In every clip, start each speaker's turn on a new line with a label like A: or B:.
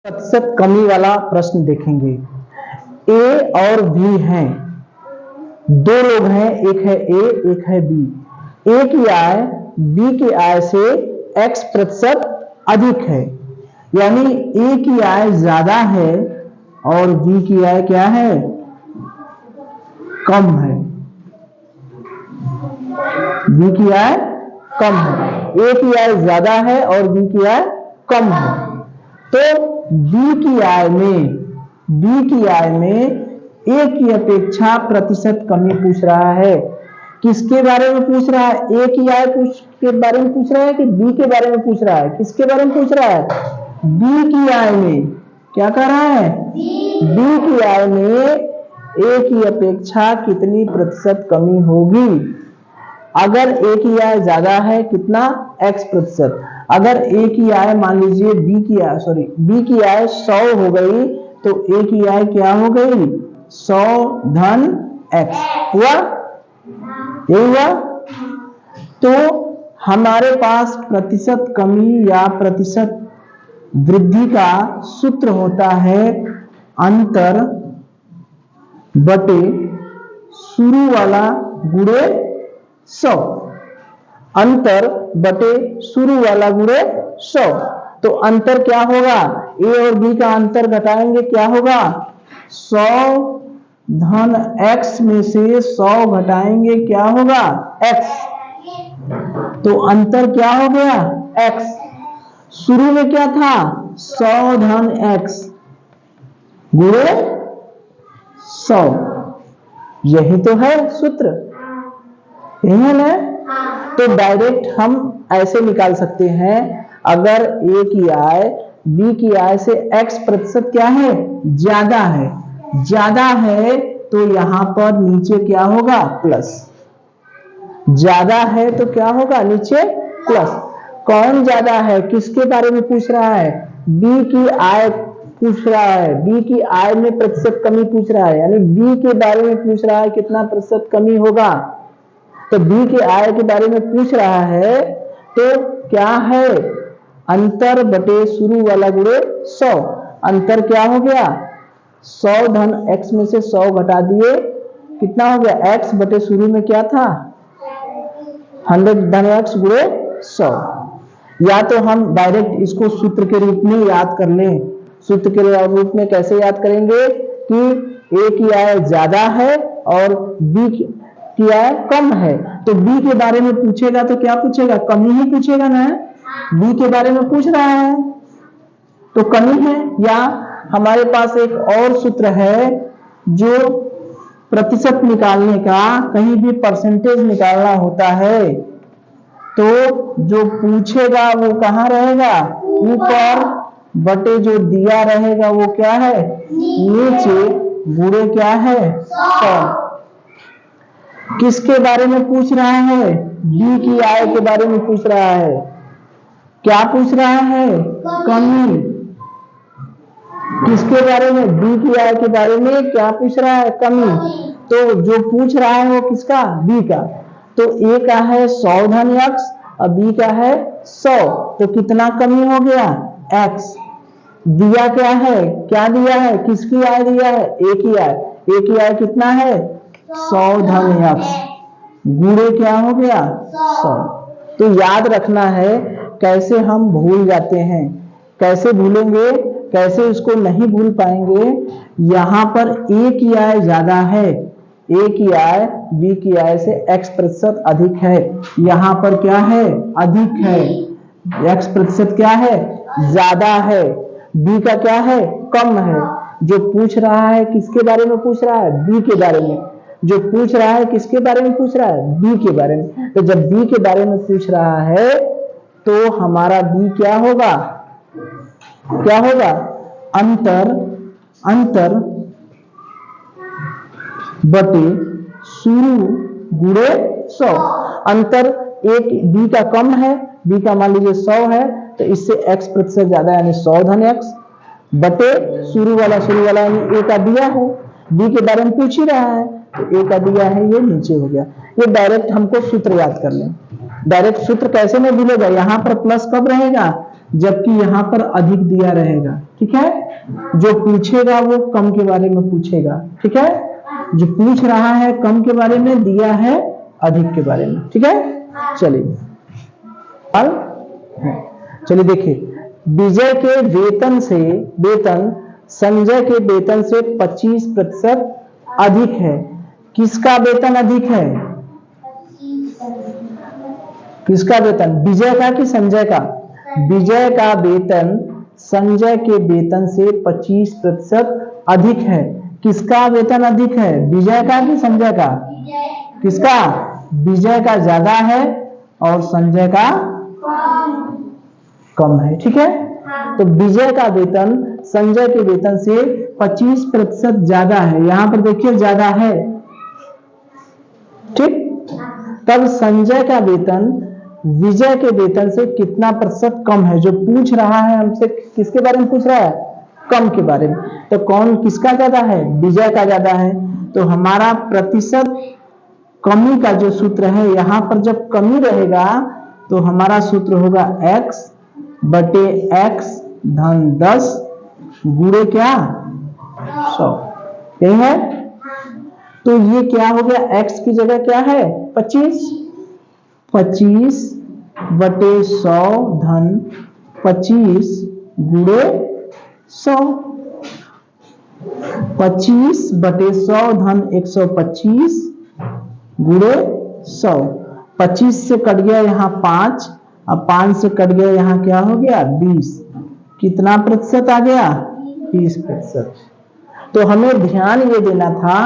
A: प्रतिशत कमी वाला प्रश्न देखेंगे। ए और बी हैं, दो लोग हैं, एक है ए एक है बी। ए की आय बी की आय से x प्रतिशत अधिक है, यानी ए की आय ज्यादा है और बी की आय क्या है, कम है। बी की आय कम है, ए की आय ज्यादा है और बी की आय कम है। तो बी की आय में ए की अपेक्षा प्रतिशत कमी पूछ रहा है। किसके बारे में पूछ रहा है, ए की आय के बारे में पूछ रहा है कि बी के बारे में पूछ रहा है? किसके बारे में पूछ रहा है? बी की आय में। क्या कह रहा है? बी की आय में ए की अपेक्षा कितनी प्रतिशत कमी होगी? अगर ए की आय ज्यादा है कितना, x प्रतिशत। अगर ए की आय मान लीजिए बी की आय 100 हो गई तो ए की आय क्या हो गई, 100 धन x हुआ, ये हुआ। तो हमारे पास प्रतिशत कमी या प्रतिशत वृद्धि का सूत्र होता है अंतर बटे शुरू वाला गुणे 100। अंतर बटे शुरू वाला गुणे 100। तो अंतर क्या होगा, ए और बी का अंतर घटाएंगे क्या होगा, 100 धन x में से 100 घटाएंगे क्या होगा, x। तो अंतर क्या हो गया, x। शुरू में क्या था, 100 धन x गुणे 100। यही तो है सूत्र, यही है ना। तो डायरेक्ट हम ऐसे निकाल सकते हैं, अगर ए की आय बी की आय से x प्रतिशत क्या है, ज्यादा है तो यहां पर नीचे क्या होगा, प्लस। ज्यादा है तो क्या होगा, नीचे प्लस। कौन ज्यादा है, किसके बारे में पूछ रहा है, बी की आय पूछ रहा है, बी की आय में प्रतिशत कमी पूछ रहा है, यानी बी के बारे में पूछ रहा है कितना प्रतिशत कमी होगा। तो बी के आय के बारे में पूछ रहा है तो क्या है, अंतर बटे शुरू वाला गुणे 100। अंतर क्या हो गया, 100 धन x में से 100 घटा दिए, कितना हो गया, x बटे शुरू में क्या था, 100 धन x गुणे 100। या तो हम डायरेक्ट इसको सूत्र के रूप में याद कर लें। सूत्र के रूप में कैसे याद करेंगे कि ए की आय ज्यादा है और बी की आय कम है। तो बी के बारे में पूछेगा तो क्या पूछेगा, कमी ही पूछेगा ना। बी के बारे में पूछ रहा है तो कमी है। या हमारे पास एक और सूत्र है जो प्रतिशत निकालने का, कहीं भी परसेंटेज निकालना होता है तो जो पूछेगा वो कहां रहेगा, ऊपर, बटे जो दिया रहेगा वो क्या है, नीचे, गुणे क्या है, 100। किसके बारे में पूछ रहा है, बी की आय के बारे में पूछ रहा है। क्या पूछ रहा है, कमी। किसके बारे में, बी की आय के बारे में क्या पूछ रहा है, कमी। तो जो पूछ रहा है वो किसका, बी का। तो ए का है 100 धन x और बी का है 100, तो कितना कमी हो गया, x। दिया क्या है, क्या दिया है, किसकी आय दिया है, ए की आय। ए की आय कितना है, 100 धन x गुणे क्या हो गया, 100। तो याद रखना है, कैसे हम भूल जाते हैं, कैसे भूलेंगे, कैसे उसको नहीं भूल पाएंगे। यहां पर ए की आय ज्यादा है, ए की आय बी की आय से x प्रतिशत अधिक है। यहां पर क्या है, अधिक है, x प्रतिशत क्या है, ज्यादा है। बी का क्या है, कम है। जो पूछ रहा है किसके बारे में पूछ रहा है, बी के बारे में। जो पूछ रहा है किसके बारे में पूछ रहा है, बी के बारे में। तो जब बी के बारे में पूछ रहा है तो हमारा बी क्या होगा, क्या होगा, अंतर बटे शुरू गुणे 100। अंतर एक बी का कम है, बी का मान लीजिए 100 है तो इससे x प्रतिशत ज्यादा यानी 100 धन x बटे शुरू वाला यानी ए का दिया है, बी के बारे में पूछ ही रहा है तो ए का दिया है, ये नीचे हो गया। ये डायरेक्ट हमको सूत्र याद कर लें। डायरेक्ट सूत्र कैसे नहीं भूलेगा, यहां पर प्लस कब रहेगा, जबकि यहाँ पर अधिक दिया रहेगा। ठीक है, जो पूछेगा वो कम के बारे में पूछेगा। ठीक है, जो पूछ रहा है कम के बारे में, दिया है अधिक के बारे में। ठीक है, चलिए चलिए देखिए, विजय के वेतन संजय के वेतन से 25% अधिक है। किसका वेतन अधिक है? किसका वेतन, विजय का कि संजय का? विजय का वेतन संजय के वेतन से 25% अधिक है। किसका वेतन अधिक है, विजय का कि संजय का? किसका? विजय का ज्यादा है और संजय का कम है। ठीक है, तो विजय का वेतन संजय के वेतन से 25% ज्यादा है। यहां पर देखिए ज्यादा है। ठीक, तब संजय का वेतन विजय के वेतन से कितना प्रतिशत कम है? जो पूछ रहा है हमसे किसके बारे में पूछ रहा है? कम के बारे में। तो कौन किसका ज्यादा है? विजय का ज्यादा है। तो हमारा प्रतिशत कमी का जो सूत्र है, यहां पर जब कमी रहेगा तो हमारा सूत्र होगा x बटे x धन 10 गुणे क्या 100। यही है। तो ये क्या हो गया, x की जगह क्या है 25 बटे 100 धन 25 गुणे 100। 25 बटे 100 धन 125 गुणे 100। 25 से कट गया यहाँ 5, अब 5 से कट गया यहाँ क्या हो गया 20। कितना प्रतिशत आ गया? 30%। तो हमें ध्यान ये देना था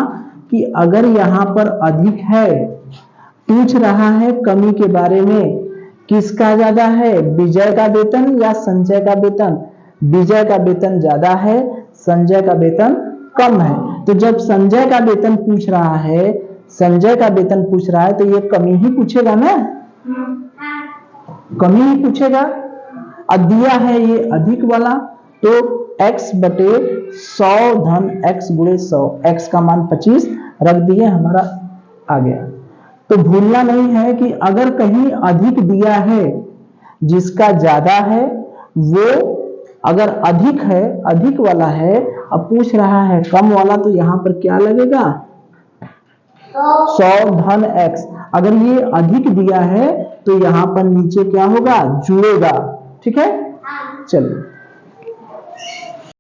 A: कि अगर यहाँ पर अधिक है, पूछ रहा है कमी के बारे में, किसका ज्यादा है, विजय का वेतन या संजय का वेतन? विजय का वेतन ज्यादा है, संजय का वेतन कम है। तो जब संजय का वेतन पूछ रहा है, तो ये कमी ही पूछेगा ना, कमी ही पूछेगा। और दिया है ये अधिक वाला, तो x बटे 100 धन x गुणे 100, x का मान 25 रख दिए, हमारा आ गया। तो भूलना नहीं है कि अगर कहीं अधिक दिया है, जिसका ज्यादा है वो अगर अधिक है, अधिक वाला है, अब पूछ रहा है कम वाला, तो यहां पर क्या लगेगा 100 धन x। अगर ये अधिक दिया है तो यहां पर नीचे क्या होगा, जुड़ेगा। ठीक है, चलिए।